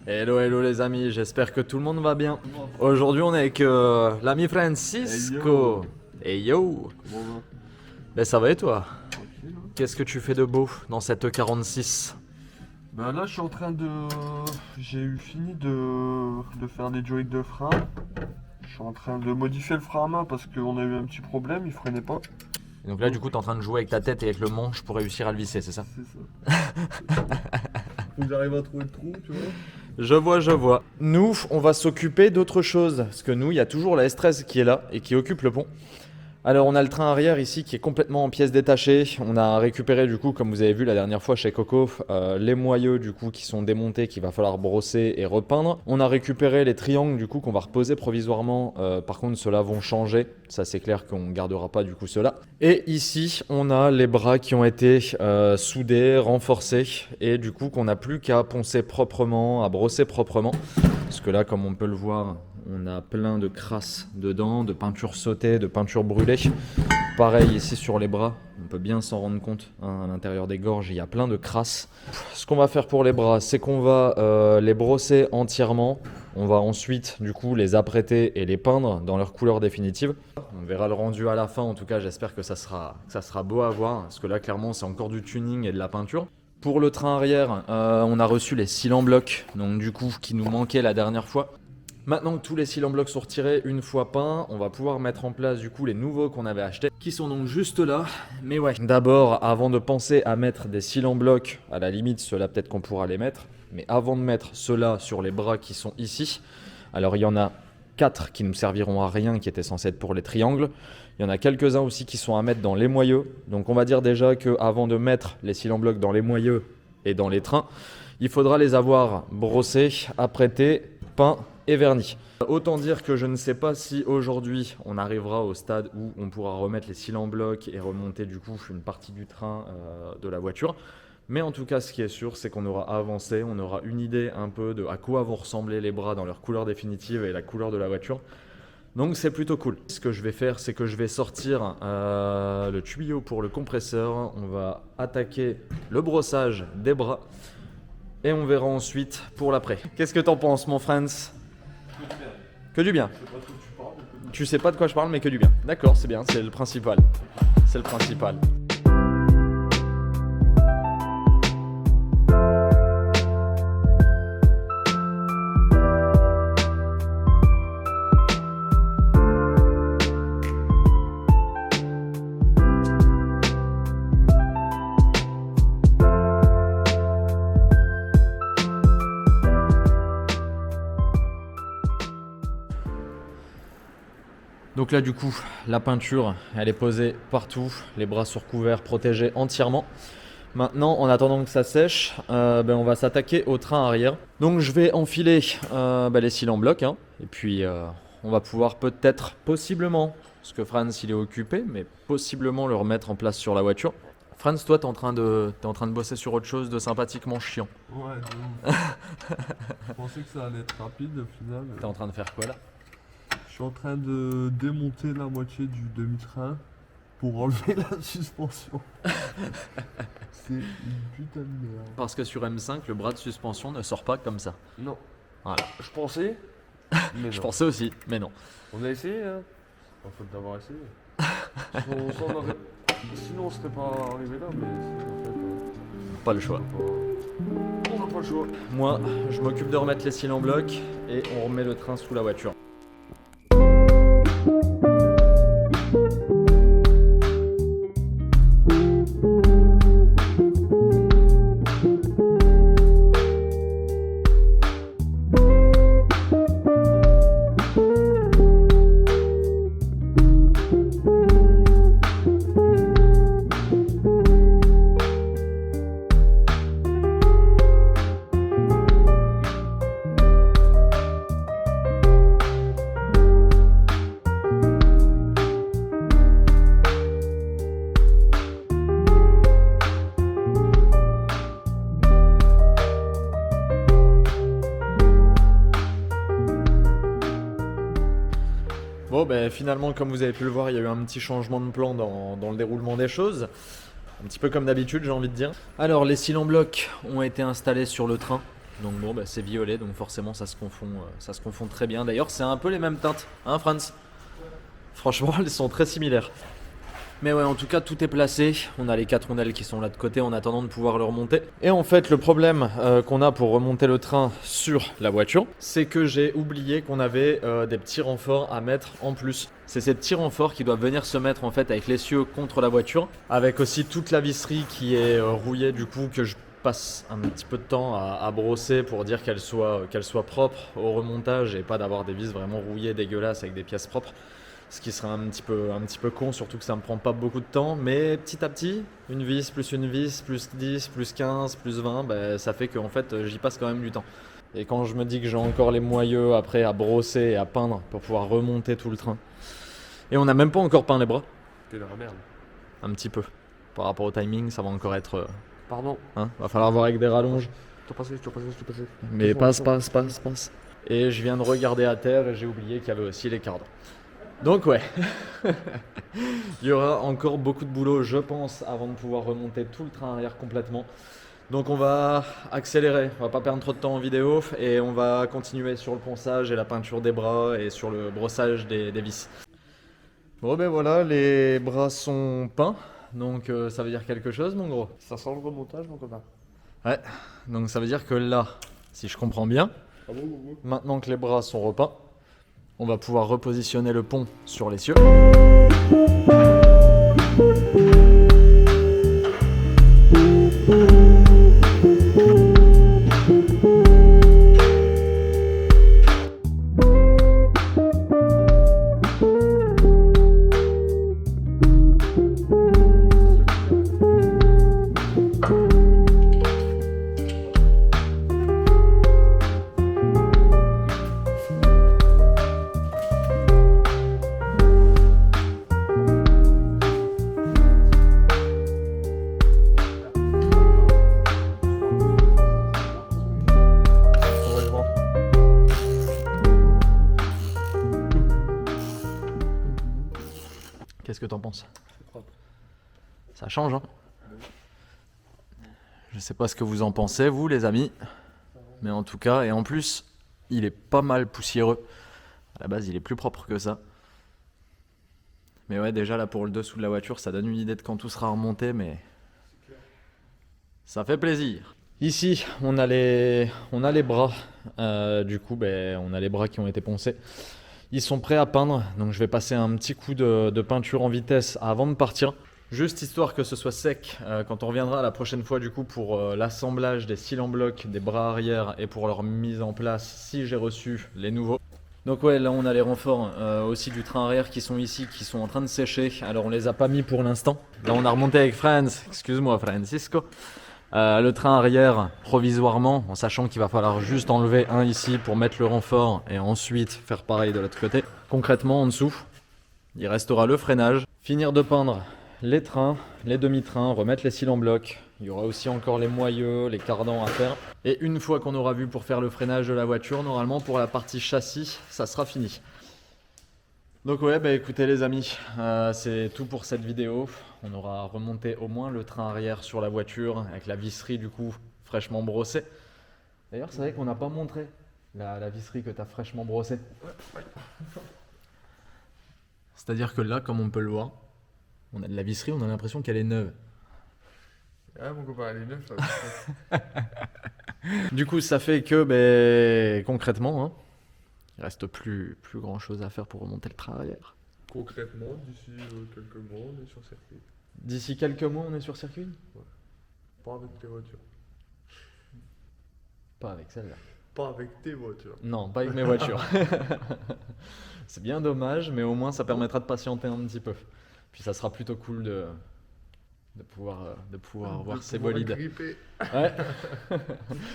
Hello, hello les amis, j'espère que tout le monde va bien. Aujourd'hui on est avec l'ami Francisco. Hey, Et yo. Comment on va? Ben ça va et toi? Tranquille, hein. Qu'est-ce que tu fais de beau dans cette 46? Bah là, je suis en train de. J'ai eu fini de faire des joints de frein. Je suis en train de modifier le frein à main parce qu'on a eu un petit problème, il freinait pas. Et donc là du coup t'es en train de jouer avec ta tête et avec le manche pour réussir à le visser, c'est ça? C'est ça. Faut que j'arrive à trouver le trou, tu vois. Je vois. Nous, on va s'occuper d'autre chose. Parce que nous, il y a toujours la S13 qui est là et qui occupe le pont. Alors, on a le train arrière ici qui est complètement en pièces détachées. On a récupéré, du coup, comme vous avez vu la dernière fois chez Coco, les moyeux, du coup, qui sont démontés, qu'il va falloir brosser et repeindre. On a récupéré les triangles, du coup, qu'on va reposer provisoirement. Par contre, ceux-là vont changer. Ça, c'est clair qu'on ne gardera pas, du coup, ceux-là. Et ici, on a les bras qui ont été soudés, renforcés. Et du coup, qu'on n'a plus qu'à poncer proprement, à brosser proprement. Parce que là, comme on peut le voir, on a plein de crasses dedans, de peinture sautée, de peinture brûlée. Pareil ici sur les bras, on peut bien s'en rendre compte, hein, à l'intérieur des gorges, il y a plein de crasses. Ce qu'on va faire pour les bras, c'est qu'on va les brosser entièrement. On va ensuite du coup les apprêter et les peindre dans leur couleur définitive. On verra le rendu à la fin, en tout cas j'espère que ça sera beau à voir. Parce que là clairement c'est encore du tuning et de la peinture. Pour le train arrière, on a reçu les cils en bloc, donc du coup qui nous manquaient la dernière fois. Maintenant que tous les cils en bloc sont retirés, une fois peints, on va pouvoir mettre en place du coup les nouveaux qu'on avait achetés, qui sont donc juste là. Mais ouais, d'abord, avant de penser à mettre des cils en bloc, à la limite, ceux-là peut-être qu'on pourra les mettre, mais avant de mettre ceux-là sur les bras qui sont ici, alors il y en a 4 qui nous serviront à rien, qui étaient censés être pour les triangles. Il y en a quelques-uns aussi qui sont à mettre dans les moyeux. Donc on va dire déjà qu'avant de mettre les cils en bloc dans les moyeux et dans les trains, il faudra les avoir brossés, apprêtés, peints et vernis. Autant dire que je ne sais pas si aujourd'hui on arrivera au stade où on pourra remettre les cils en bloc et remonter du coup une partie du train de la voiture. Mais en tout cas, ce qui est sûr, c'est qu'on aura avancé, on aura une idée un peu de à quoi vont ressembler les bras dans leur couleur définitive et la couleur de la voiture. Donc c'est plutôt cool. Ce que je vais faire, c'est que je vais sortir le tuyau pour le compresseur. On va attaquer le brossage des bras. Et on verra ensuite pour l'après. Qu'est-ce que t'en penses, mon Franz? Que du bien. Tu sais pas de quoi je parle, mais que du bien. D'accord, c'est bien, c'est le principal. C'est le principal. Donc là du coup la peinture elle est posée partout, les bras sont recouverts, protégés entièrement. Maintenant en attendant que ça sèche, on va s'attaquer au train arrière. Donc je vais enfiler les cils en bloc, hein, et puis on va pouvoir peut-être, possiblement, parce que Franz il est occupé, mais possiblement le remettre en place sur la voiture. Franz, toi t'es en train de bosser sur autre chose de sympathiquement chiant. Ouais, de ouf. Je pensais que ça allait être rapide au final. T'es en train de faire quoi là? Je suis en train de démonter la moitié du demi-train pour enlever la suspension. C'est une putain de merde. Parce que sur M5 le bras de suspension ne sort pas comme ça. Non. Voilà. Je pensais, mais Je non. pensais aussi, mais non. On a essayé, hein. Pas faute d'avoir essayé. Sinon, on serait pas arrivé là, mais en fait, Pas le choix. on n'a pas le choix. Moi, je m'occupe de remettre les cils en bloc et on remet le train sous la voiture. Bon, finalement, comme vous avez pu le voir, il y a eu un petit changement de plan dans le déroulement des choses. Un petit peu comme d'habitude, j'ai envie de dire. Alors, les cils en bloc ont été installés sur le train. Donc bon, bah, c'est violet, donc forcément ça se confond très bien. D'ailleurs, c'est un peu les mêmes teintes, hein, Franz? Franchement, elles sont très similaires. Mais ouais, en tout cas, tout est placé. On a les 4 rondelles qui sont là de côté en attendant de pouvoir le remonter. Et en fait, le problème qu'on a pour remonter le train sur la voiture, c'est que j'ai oublié qu'on avait des petits renforts à mettre en plus. C'est ces petits renforts qui doivent venir se mettre en fait avec l'essieu contre la voiture, avec aussi toute la visserie qui est rouillée du coup, que je passe un petit peu de temps à brosser pour dire qu'elle soit propre au remontage et pas d'avoir des vis vraiment rouillées, dégueulasses avec des pièces propres. Ce qui serait un petit peu con, surtout que ça me prend pas beaucoup de temps. Mais petit à petit, une vis, plus 10, plus 15, plus 20, bah, ça fait qu'en fait j'y passe quand même du temps. Et quand je me dis que j'ai encore les moyeux après à brosser et à peindre pour pouvoir remonter tout le train. Et on n'a même pas encore peint les bras. T'es dans la merde. Un petit peu. Par rapport au timing, ça va encore être... Pardon. Hein, va falloir voir avec des rallonges. Tu passes. Mais passe. Et je viens de regarder à terre et j'ai oublié qu'il y avait aussi les cardans. Donc ouais, il y aura encore beaucoup de boulot, je pense, avant de pouvoir remonter tout le train arrière complètement. Donc on va accélérer, on va pas perdre trop de temps en vidéo et on va continuer sur le ponçage et la peinture des bras et sur le brossage des vis. Bon ben voilà, les bras sont peints, donc ça veut dire quelque chose mon gros. Ça sent le remontage, mon copain. Ouais, donc ça veut dire que là, si je comprends bien, maintenant que les bras sont repeints, on va pouvoir repositionner le pont sur l'essieu. Qu'est-ce que t'en penses? C'est propre. Ça change, hein? Je sais pas ce que vous en pensez, vous, les amis. Mais en tout cas, et en plus, il est pas mal poussiéreux. À la base, il est plus propre que ça. Mais ouais, déjà là, pour le dessous de la voiture, ça donne une idée de quand tout sera remonté, mais ça fait plaisir. Ici, on a les bras. Du coup, on a les bras qui ont été poncés. Ils sont prêts à peindre, donc je vais passer un petit coup de peinture en vitesse avant de partir. Juste histoire que ce soit sec quand on reviendra la prochaine fois du coup pour l'assemblage des cils en bloc, des bras arrière et pour leur mise en place si j'ai reçu les nouveaux. Donc ouais, là on a les renforts aussi du train arrière qui sont ici, qui sont en train de sécher. Alors on les a pas mis pour l'instant. Là on a remonté avec Franz, excuse-moi Francisco, le train arrière provisoirement, en sachant qu'il va falloir juste enlever un ici pour mettre le renfort et ensuite faire pareil de l'autre côté. Concrètement en dessous, il restera le freinage, finir de peindre les trains, les demi-trains, remettre les cils en bloc. Il y aura aussi encore les moyeux, les cardans à faire. Et une fois qu'on aura vu pour faire le freinage de la voiture, normalement pour la partie châssis, ça sera fini. Donc ouais, écoutez les amis, c'est tout pour cette vidéo. On aura remonté au moins le train arrière sur la voiture avec la visserie du coup fraîchement brossée. D'ailleurs c'est vrai qu'on n'a pas montré la visserie que tu as fraîchement brossée. Ouais. C'est-à-dire que là, comme on peut le voir, on a de la visserie, on a l'impression qu'elle est neuve. Ah mon copain, elle est neuve ça. Du coup ça fait que concrètement, hein, il reste plus grand chose à faire pour remonter le train arrière. Concrètement, d'ici quelques mois, on est sur circuit. D'ici quelques mois, on est sur circuit? Pas avec tes voitures. Pas avec celle-là. Pas avec tes voitures. Non, pas avec mes voitures. C'est bien dommage, mais au moins ça permettra de patienter un petit peu. Puis ça sera plutôt cool de pouvoir voir ces bolides. Gripper. Ouais.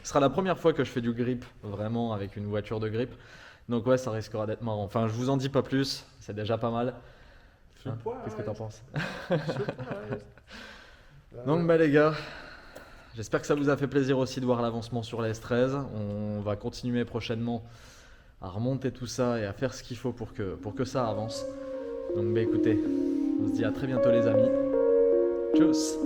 Ce sera la première fois que je fais du grip, vraiment avec une voiture de grip. Donc ouais, ça risquera d'être marrant. Enfin, je vous en dis pas plus, c'est déjà pas mal. Hein, qu'est-ce que t'en penses? Donc les gars, j'espère que ça vous a fait plaisir aussi de voir l'avancement sur la S13. On va continuer prochainement à remonter tout ça et à faire ce qu'il faut pour que ça avance. Donc écoutez, on se dit à très bientôt les amis. Tchuss.